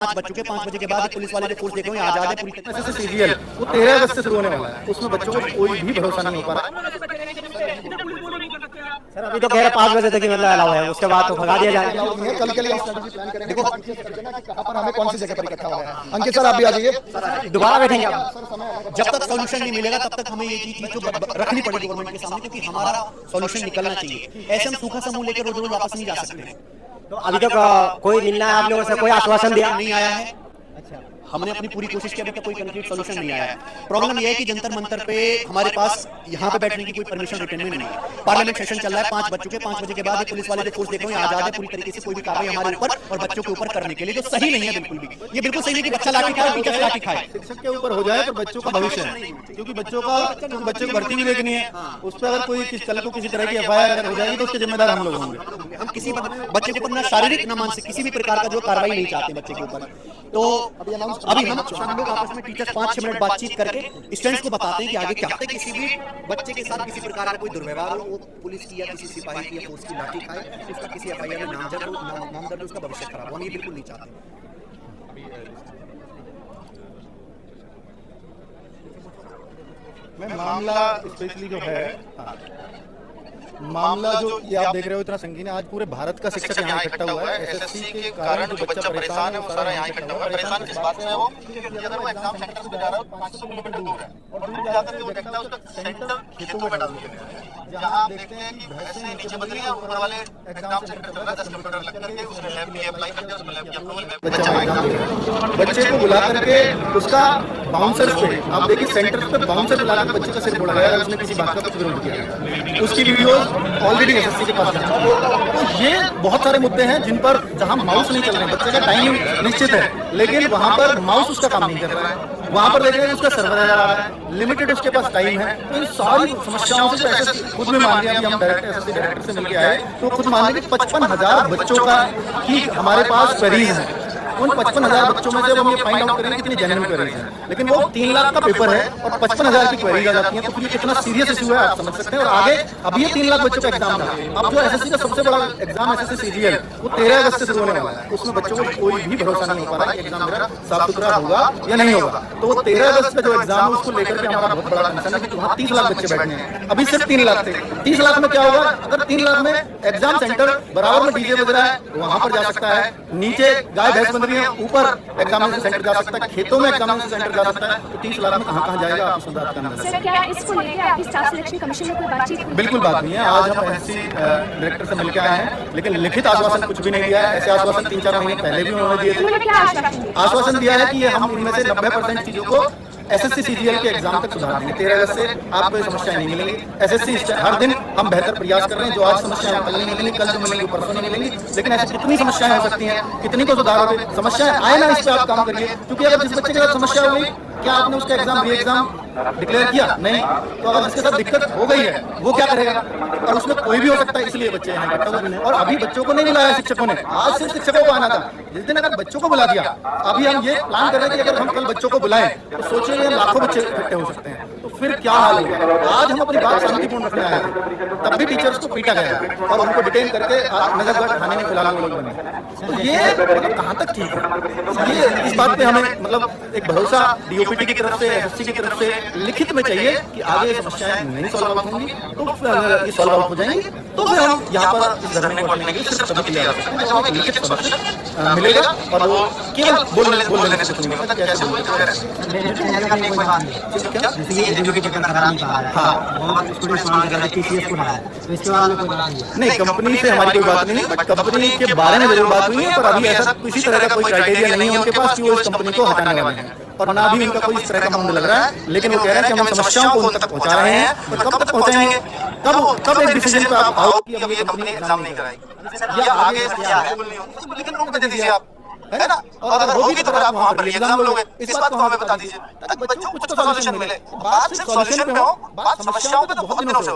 5 बज चुके, 5 बजे के बाद पुलिस वाले फोर्स देख रहे हैं आजाद है पूरी तरह से। सीरियल वो 13 अगस्त से शुरू होने वाला है, उसमें बच्चों को कोई भी भरोसा नहीं हो पा रहा। सर अभी तो कह रहे 5 बजे तक ही मतलब अलाउ है, उसके बाद तो भगा दिया जाएगा। कल के लिए स्ट्रेटजी प्लान करेंगे, देखो कहां पर हमें कौन सी जगह पर इकट्ठा होना है। अंकित सर आप भी आ जाइए, दोबारा बैठेंगे आप। जब तक सॉल्यूशन नहीं मिलेगा तब तक हमें ये चीज तो रखनी पड़ेगी गवर्नमेंट के सामने, क्योंकि हमारा सॉल्यूशन निकलना चाहिए। ऐसे हम सूखा समूह लेकर रोज रोज वापस नहीं जा सकते। तो अभी तक कोई मिलना है आप लोगों से, कोई आश्वासन दिया नहीं आया है। अच्छा, हमने अपनी पूरी कोशिश की, अभी तक कोई कंक्रीट सॉल्यूशन नहीं आया है। प्रॉब्लम यह है कि जंतर मंतर पे हमारे पास यहाँ पे बैठने की कोई परमिशन रिटर्न में नहीं है। पार्लियामेंट सेशन चल रहा है, 5 बज चुके, 5 बजे के बाद पुलिस वाले फोर्स देख रहे हैं आजाद है पूरी तरीके से कोई भी कार्रवाई हमारे ऊपर और बच्चों के ऊपर करने के लिए, जो सही नहीं है बिल्कुल भी। ये बिल्कुल सही नहीं कि बच्चा लाठी खाए, टीचर लाठी खाए। शिक्षक के ऊपर हो जाए तो बच्चों का भविष्य है, क्योंकि बच्चों की भर्ती भी देखनी है। उस पर अगर कोई कल को किसी तरह की FIR अगर हो जाएगी तो उसके जिम्मेदार हम लोग होंगे। हम किसी बच्चे के ऊपर ना शारीरिक ना मानसिक किसी भी प्रकार का जो कार्रवाई नहीं चाहते बच्चे के ऊपर। तो अभी हम लोग आपस में टीचर 5-6 मिनट बातचीत करके स्टूडेंट्स को बताते हैं कि आगे क्या होता है। किसी भी बच्चे के साथ किसी प्रकार का कोई दुर्व्यवहार हो, वो पुलिस की या किसी सिपाही की या फोर्स की लाठी खाए, उसका किसी FIR में नाम दर्ज, उसका भविष्य खराब हो, हम ये बिल्कुल नहीं चाहते। मैं मामला स्पेशली जो है मामला जो ये आप देख रहे हो इतना संगीन है। आज पूरे भारत का शिक्षक यहाँ इकट्ठा हुआ है। SSC के कारण जो बच्चा परेशान है वो सारा यहाँ इकट्ठा हुआ है। परेशान किस बात से है वो, क्योंकि अगर वो एग्जाम सेंटर से जा रहा है 500 किलोमीटर दूर है और दूर जाकर के वो देखता है उसका सेंटर खेतों में डाल दिया गया है, जहाँ आप देखते हैं कि भैंसें नीचे बन रही है, ऊपर वाले एग्जाम सेंटर चल रहा है 10 किलोमीटर लग करके उसने लैब की अप्लाई कर दिया, उसमें लैब की अप्रूवल बच्चे को बुला करके उसका बाउंसर पे आप देखिए सेंटर पे बाउंसर बुला कर बच्चे का सिर फोड़ा गया, उसने किसी बात का कुछ विरोध किया। उसकी वीडियो ऑलरेडी SSC के पास है। तो ये बहुत सारे मुद्दे हैं जिन पर जहां माउस नहीं चल रहे, बच्चे का टाइम निश्चित है लेकिन वहां पर माउस उसका काम नहीं कर रहा है। वहां पर देख रहे हैं उसका सर्वर आ रहा है, लिमिटेड उसके पास टाइम है। तो इन सारी समस्याओं से SSC खुद में मान लिया। अभी हम डायरेक्ट SSC डायरेक्टर से मिलकर आए तो खुद मान लिया कि 55,000 बच्चों का की हमारे पास क्वेरीज है। उन 55,000 बच्चों में जब हम ये फाइंड आउट करेंगे कितनी जेन्युइन क्वेरीज हैं, लेकिन वो 3 लाख का पेपर है और 55,000 की क्वेरीज आ जाती हैं, तो फिर ये कितना सीरियस इशू है आप समझ सकते हैं। और आगे अभी ये 3 लाख बच्चों का एग्जाम था। अब जो SSC का सबसे बड़ा एग्जाम SSC CGL वो 13 अगस्त से शुरू होने वाला है। उसमें बच्चों को कोई भी भरोसा नहीं हो पा रहा है कि एग्जाम मेरा साफ सुथरा होगा या नहीं होगा। तो वो 13 अगस्त का जो एग्जाम है उसको लेकर के हमारा बहुत बड़ा कंसर्न है, क्योंकि वहाँ 30 लाख बच्चे बैठने हैं। अभी सिर्फ 3 लाख थे। 30 लाख में क्या होगा, अगर 3 लाख में एग्जाम सेंटर बराबर में डीजे बज रहा है वहां पर जा सकता है, नीचे गाय भैंस बन रही है, ऊपर एग्जामिनेशन सेंटर जा सकता है, खेतों में एग्जामिनेशन सेंटर जा सकता है। तो 30 लाख में कहां जाएगा आप सुधार करना। सर क्या इसको लेकर आपकी स्टाफ सिलेक्शन कमीशन में कोई बातचीत हुई? बिल्कुल बात नहीं है। आज हम SSC डायरेक्टर से मिलकर आए हैं, लेकिन लिखित आश्वासन कुछ भी नहीं दिया है। ऐसे आश्वासन 3-4 महीने पहले भी उन्होंने दिए थे। आश्वासन दिया है कि ये हम इनमें से 90% चीजों को SSC CGL के एग्जाम तक सुधार देंगे। 13 अगस्त से आपको ये समस्याएं नहीं मिलेंगी। SSC हर दिन हम बेहतर प्रयास कर रहे हैं। जो आज समस्याएं कल नहीं मिलेंगी, कल जो मिलेंगी परसों नहीं मिलेंगी, लेकिन ऐसी कितनी समस्याएं हो सकती हैं, कितनी को सुधार होगी। समस्याएं आए ना, इस पर आप काम करिए, क्योंकि अगर जिस बच्चे के साथ समस्या हुई, क्या आपने उसका एग्जाम री एग्जाम डिक्लेयर किया? नहीं। तो अगर जिसके साथ दिक्कत हो गई है वो क्या करेगा? और उसमें कोई भी हो सकता है, इसलिए बच्चे यहाँ इकट्ठा हुए। और अभी बच्चों को नहीं बुलाया शिक्षकों ने, आज सिर्फ शिक्षकों को आना था। जिस दिन अगर बच्चों को बुला दिया, अभी हम ये प्लान कर रहे हैं कि अगर हम कल बच्चों को बुलाएं तो सोचिए लाखों बच्चे इकट्ठे हो सकते हैं, तो फिर क्या हाल होगा। आज हम अपनी बात शांतिपूर्ण रखने आए थे, तब भी टीचर्स को पीटा गया और उनको डिटेन करके नजरगढ़ थाने में फिलहाल वो लोग बने। तो ये मतलब कहाँ तक ठीक है? ये इस बात पे हमें मतलब एक भरोसा DOPT की तरफ से SSC की तरफ से लिखित में चाहिए कि आगे समस्याएं नहीं सॉल्व आउट होंगी, तो ये सॉल्व आउट हो जाएंगी, तो फिर हम यहाँ पर इस धरने को हटने के लिए सिर्फ तभी तैयार हैं जब हमें लिखित सबक मिलेगा और वो केवल बोलने से कुछ नहीं होगा। कैसे नहीं, कंपनी से हमारी कोई बात नहीं, बट कंपनी के बारे में जरूर बात हुई है, पर अभी ऐसा किसी तरह का कोई क्राइटेरिया नहीं है उनके पास कि वो इस कंपनी को हटाने वाले हैं, और ना भी उनका कोई इस तरह का मामला लग रहा है। लेकिन वो कह रहे हैं कि हम समस्याओं को उन तक पहुंचा रहे हैं, और कब तक पहुंचाएंगे, कब एक डिसीजन पे आप आओ कि अब ये कंपनी एग्जाम नहीं कराएगी या आगे क्या है, लेकिन रोक दे दीजिए आप, है ना। और अगर होगी तो आप वहां पर एग्जाम लोगे, इस बात को हमें बता दीजिए ताकि बच्चों को कुछ तो सॉल्यूशन मिले। बात सिर्फ सॉल्यूशन पे हो, बात समस्याओं पे तो बहुत दिनों से